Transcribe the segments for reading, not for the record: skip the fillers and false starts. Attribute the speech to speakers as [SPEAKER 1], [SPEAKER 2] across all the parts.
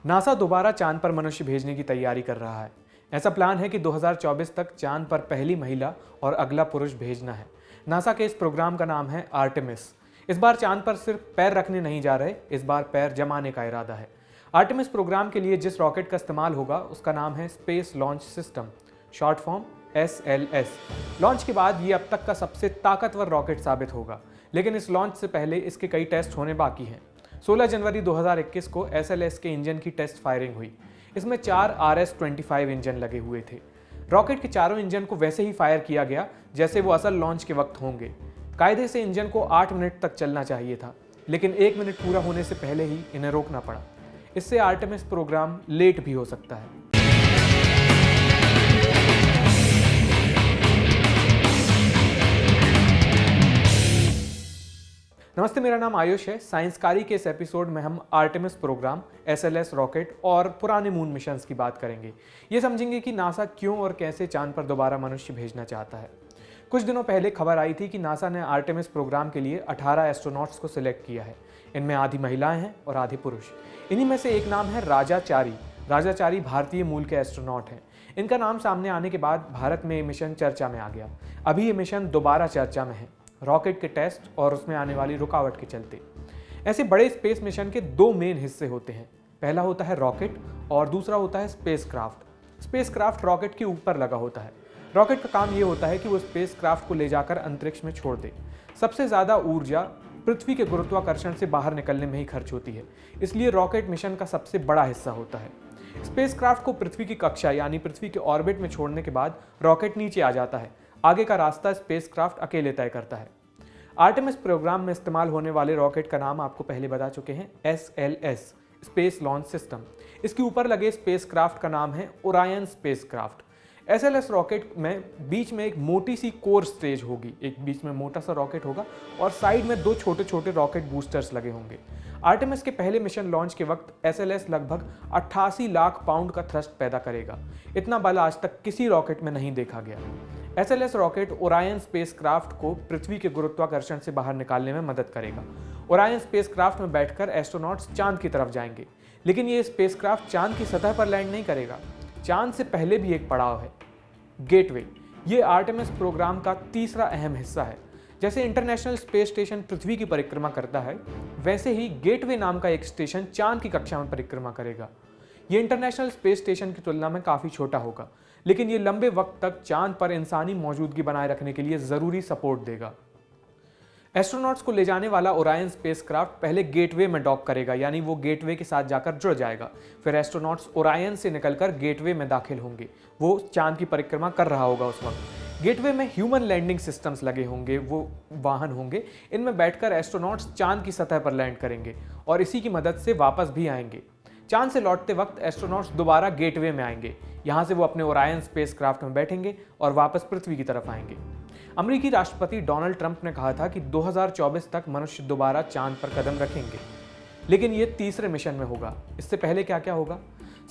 [SPEAKER 1] NASA दोबारा चांद पर मनुष्य भेजने की तैयारी कर रहा है। ऐसा प्लान है कि 2024 तक चांद पर पहली महिला और अगला पुरुष भेजना है। नासा के इस प्रोग्राम का नाम है आर्टेमिस। इस बार चांद पर सिर्फ पैर रखने नहीं जा रहे, इस बार पैर जमाने का इरादा है। आर्टेमिस प्रोग्राम के लिए जिस रॉकेट का इस्तेमाल होगा उसका नाम है space launch system, short form SLS। Launch के बाद ये अब तक का सबसे ताकतवर रॉकेट साबित होगा, लेकिन इस लॉन्च से पहले इसके कई टेस्ट होने बाकी हैं। 16 जनवरी 2021 को SLS के इंजन की टेस्ट फायरिंग हुई। इसमें 4 RS-25 इंजन लगे हुए थे। रॉकेट के चारों इंजन को वैसे ही फायर किया गया जैसे वो असल लॉन्च के वक्त होंगे। कायदे से इंजन को 8 मिनट तक चलना चाहिए था, लेकिन 1 मिनट पूरा होने से पहले ही इन्हें रोकना पड़ा। इससे आर्टेमिस प्रोग्राम लेट भी हो सकता है। नमस्ते, मेरा नाम आयुष है। साइंसकारी के इस एपिसोड में हम आर्टेमिस प्रोग्राम, SLS रॉकेट और पुराने मून मिशंस की बात करेंगे। ये समझेंगे कि नासा क्यों और कैसे चांद पर दोबारा मनुष्य भेजना चाहता है। कुछ दिनों पहले खबर आई थी कि नासा ने आर्टेमिस प्रोग्राम के लिए 18 एस्ट्रोनॉट्स को सिलेक्ट किया है। इनमें आधी महिलाएं हैं और आधे पुरुष। इन्हीं में से एक नाम है राजा चारी। राजा चारी भारतीय मूल के एस्ट्रोनॉट हैं। इनका नाम सामने आने के बाद भारत में ये मिशन चर्चा में आ गया। अभी ये मिशन दोबारा चर्चा में है, रॉकेट के टेस्ट और उसमें आने वाली रुकावट के चलते। ऐसे बड़े स्पेस मिशन के 2 मेन हिस्से होते हैं। पहला होता है रॉकेट और दूसरा होता है स्पेसक्राफ्ट। स्पेसक्राफ्ट रॉकेट के ऊपर लगा होता है। रॉकेट का काम ये होता है कि वो स्पेसक्राफ्ट को ले जाकर अंतरिक्ष में छोड़ दे। सबसे ज़्यादा ऊर्जा पृथ्वी के गुरुत्वाकर्षण से बाहर निकलने में ही खर्च होती है, इसलिए रॉकेट मिशन का सबसे बड़ा हिस्सा होता है। स्पेसक्राफ्ट को पृथ्वी की कक्षा यानी पृथ्वी के ऑर्बिट में छोड़ने के बाद रॉकेट नीचे आ जाता है। आगे का रास्ता स्पेसक्राफ्ट अकेले तय करता है। आर्टेमिस प्रोग्राम में इस्तेमाल होने वाले रॉकेट का नाम आपको पहले बता चुके हैं, SLS, स्पेस लॉन्च सिस्टम। इसके ऊपर लगे स्पेसक्राफ्ट का नाम है ओरायन स्पेसक्राफ्ट। SLS रॉकेट में बीच में एक मोटी सी कोर स्टेज होगी, एक बीच में मोटा सा रॉकेट होगा और साइड में 2 छोटे छोटे रॉकेट बूस्टर्स लगे होंगे। आर्टेमिस के पहले मिशन लॉन्च के वक्त SLS लगभग 88 लाख पाउंड का थ्रस्ट पैदा करेगा। इतना बल आज तक किसी रॉकेट में नहीं देखा गया। SLS रॉकेट ओरायन स्पेसक्राफ्ट को पृथ्वी के गुरुत्वाकर्षण से बाहर निकालने में मदद करेगा। ओरायन स्पेसक्राफ्ट में बैठकर एस्ट्रोनॉट्स चांद की तरफ जाएंगे, लेकिन ये स्पेसक्राफ्ट चांद की सतह पर लैंड नहीं करेगा। चांद से पहले भी एक पड़ाव है, गेटवे। ये आर्टेमिस प्रोग्राम का तीसरा अहम हिस्सा है। जैसे इंटरनेशनल स्पेस स्टेशन पृथ्वी की परिक्रमा करता है, वैसे ही गेटवे नाम का एक स्टेशन चांद की कक्षा में परिक्रमा करेगा। ये इंटरनेशनल स्पेस स्टेशन की तुलना में काफ़ी छोटा होगा, लेकिन ये लंबे वक्त तक चांद पर इंसानी मौजूदगी बनाए रखने के लिए ज़रूरी सपोर्ट देगा। एस्ट्रोनॉट्स को ले जाने वाला ओरायन स्पेसक्राफ्ट पहले गेटवे में डॉक करेगा, यानी वो गेटवे के साथ जाकर जुड़ जाएगा। फिर एस्ट्रोनॉट्स ओरायन से निकलकर गेटवे में दाखिल होंगे। वो चांद की परिक्रमा कर रहा होगा उस वक्त। गेटवे में ह्यूमन लैंडिंग सिस्टम्स लगे होंगे, वो वाहन होंगे। इनमें बैठकर एस्ट्रोनॉट्स चांद की सतह पर लैंड करेंगे और इसी की मदद से वापस भी आएंगे। चांद से लौटते वक्त एस्ट्रोनॉट्स दोबारा गेटवे में आएंगे। यहाँ से वो अपने ओरायन स्पेसक्राफ्ट में बैठेंगे और वापस पृथ्वी की तरफ आएंगे। अमेरिकी राष्ट्रपति डोनाल्ड ट्रंप ने कहा था कि 2024 तक मनुष्य दोबारा चांद पर कदम रखेंगे, लेकिन ये तीसरे मिशन में होगा। इससे पहले क्या क्या होगा?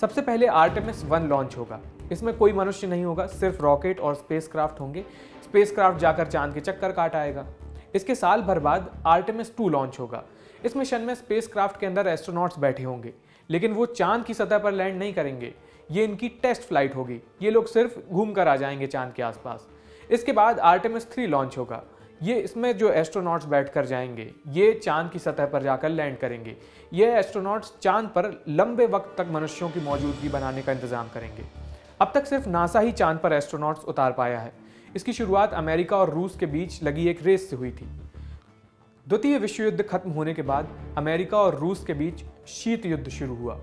[SPEAKER 1] सबसे पहले आर्टेमिस 1 लॉन्च होगा। इसमें कोई मनुष्य नहीं होगा, सिर्फ रॉकेट और स्पेसक्राफ्ट होंगे। स्पेसक्राफ्ट जाकर चांद के चक्कर काट आएगा। इसके साल भर बाद आर्टेमिस 2 लॉन्च होगा। इस मिशन में स्पेसक्राफ्ट के अंदर एस्ट्रोनॉट्स बैठे होंगे, लेकिन वो चांद की सतह पर लैंड नहीं करेंगे। ये इनकी टेस्ट फ्लाइट होगी। ये लोग सिर्फ घूम कर आ जाएंगे चांद के आसपास। इसके बाद आर्टेमिस 3 लॉन्च होगा। इसमें जो एस्ट्रोनॉट्स बैठकर जाएंगे, ये चांद की सतह पर जाकर लैंड करेंगे। ये एस्ट्रोनॉट्स चांद पर लंबे वक्त तक मनुष्यों की मौजूदगी बनाने का इंतजाम करेंगे। अब तक सिर्फ नासा ही चांद पर एस्ट्रोनॉट्स उतार पाया है। इसकी शुरुआत अमेरिका और रूस के बीच लगी एक रेस से हुई थी। द्वितीय विश्व युद्ध खत्म होने के बाद अमेरिका और रूस के बीच शीत युद्ध शुरू हुआ।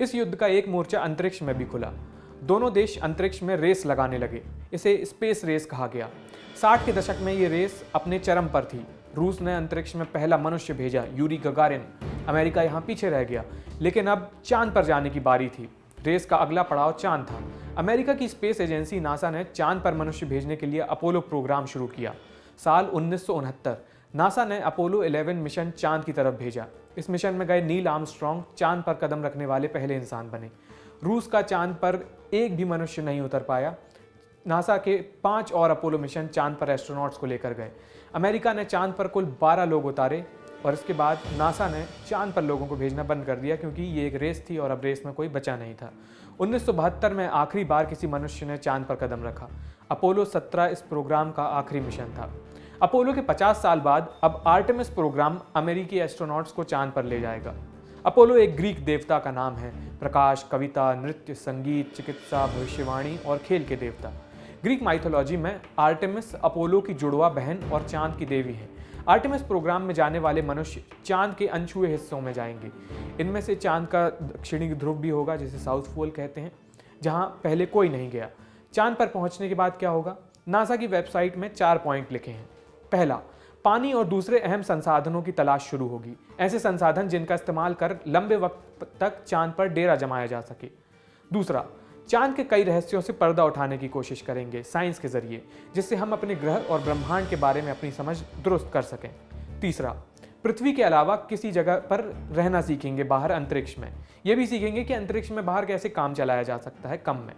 [SPEAKER 1] इस युद्ध का एक मोर्चा अंतरिक्ष में भी खुला। दोनों देश अंतरिक्ष में रेस लगाने लगे। इसे स्पेस रेस कहा गया। 60 के दशक में ये रेस अपने चरम पर थी। रूस ने अंतरिक्ष में पहला मनुष्य भेजा, यूरी गगारिन। अमेरिका यहाँ पीछे रह गया, लेकिन अब चांद पर जाने की बारी थी। रेस का अगला पड़ाव चांद था। अमेरिका की स्पेस एजेंसी नासा ने चांद पर मनुष्य भेजने के लिए अपोलो प्रोग्राम शुरू किया। साल 1969 नासा ने अपोलो 11 मिशन चांद की तरफ भेजा। इस मिशन में गए नील आर्मस्ट्रॉन्ग चांद पर कदम रखने वाले पहले इंसान बने। रूस का चांद पर एक भी मनुष्य नहीं उतर पाया। नासा के 5 और अपोलो मिशन चांद पर एस्ट्रोनॉट्स को लेकर गए। अमेरिका ने चांद पर कुल 12 लोग उतारे। और इसके बाद नासा ने चांद पर लोगों को भेजना बंद कर दिया, क्योंकि ये एक रेस थी और अब रेस में कोई बचा नहीं था। 1972 में आखिरी बार किसी मनुष्य ने चांद पर कदम रखा। अपोलो 17 इस प्रोग्राम का आखिरी मिशन था। अपोलो के 50 साल बाद अब आर्टेमिस प्रोग्राम अमेरिकी एस्ट्रोनॉट्स को चांद पर ले जाएगा। अपोलो एक ग्रीक देवता का नाम है, प्रकाश, कविता, नृत्य, संगीत, चिकित्सा, भविष्यवाणी और खेल के देवता। ग्रीक माइथोलॉजी में आर्टेमिस अपोलो की जुड़वा बहन और चांद की देवी है। आर्टेमिस प्रोग्राम में जाने वाले मनुष्य चांद के अनछुए हिस्सों में जाएंगे। इनमें से चांद का दक्षिणी ध्रुव भी होगा, जिसे साउथ पोल कहते हैं, जहां पहले कोई नहीं गया। चांद पर पहुंचने के बाद क्या होगा? नासा की वेबसाइट में 4 पॉइंट लिखे हैं। पहला, पानी और दूसरे अहम संसाधनों की तलाश शुरू होगी। ऐसे संसाधन जिनका इस्तेमाल कर लंबे वक्त तक चांद पर डेरा जमाया जा सके। दूसरा, चांद के कई रहस्यों से पर्दा उठाने की कोशिश करेंगे साइंस के जरिए, जिससे हम अपने ग्रह और ब्रह्मांड के बारे में अपनी समझ दुरुस्त कर सकें। तीसरा, पृथ्वी के अलावा किसी जगह पर रहना सीखेंगे बाहर अंतरिक्ष में। यह भी सीखेंगे कि अंतरिक्ष में बाहर कैसे काम चलाया जा सकता है कम में।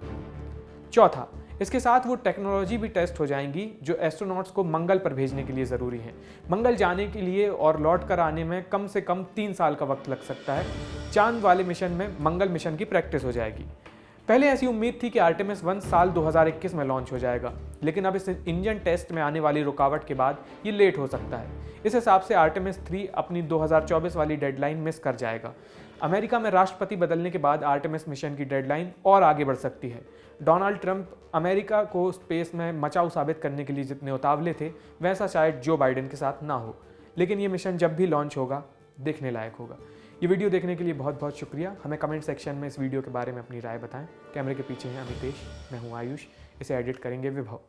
[SPEAKER 1] चौथा, इसके साथ वो टेक्नोलॉजी भी टेस्ट हो जाएंगी जो एस्ट्रोनॉट्स को मंगल पर भेजने के लिए ज़रूरी है। मंगल जाने के लिए और लौट कर आने में कम से कम 3 साल का वक्त लग सकता है। चांद वाले मिशन में मंगल मिशन की प्रैक्टिस हो जाएगी। पहले ऐसी उम्मीद थी कि आर्टेमिस 1 साल 2021 में लॉन्च हो जाएगा, लेकिन अब इस इंजन टेस्ट में आने वाली रुकावट के बाद ये लेट हो सकता है। इस हिसाब से आर्टेमिस 3 अपनी 2024 वाली डेडलाइन मिस कर जाएगा। अमेरिका में राष्ट्रपति बदलने के बाद आर्टेमिस मिशन की डेडलाइन और आगे बढ़ सकती है। डोनाल्ड ट्रंप अमेरिका को स्पेस में मचाऊ साबित करने के लिए जितने उतावले थे, वैसा शायद जो बाइडेन के साथ ना हो, लेकिन ये मिशन जब भी लॉन्च होगा देखने लायक होगा। ये वीडियो देखने के लिए बहुत बहुत शुक्रिया। हमें कमेंट सेक्शन में इस वीडियो के बारे में अपनी राय बताएं। कैमरे के पीछे हैं अमितेश, मैं हूँ आयुष। इसे एडिट करेंगे विभव।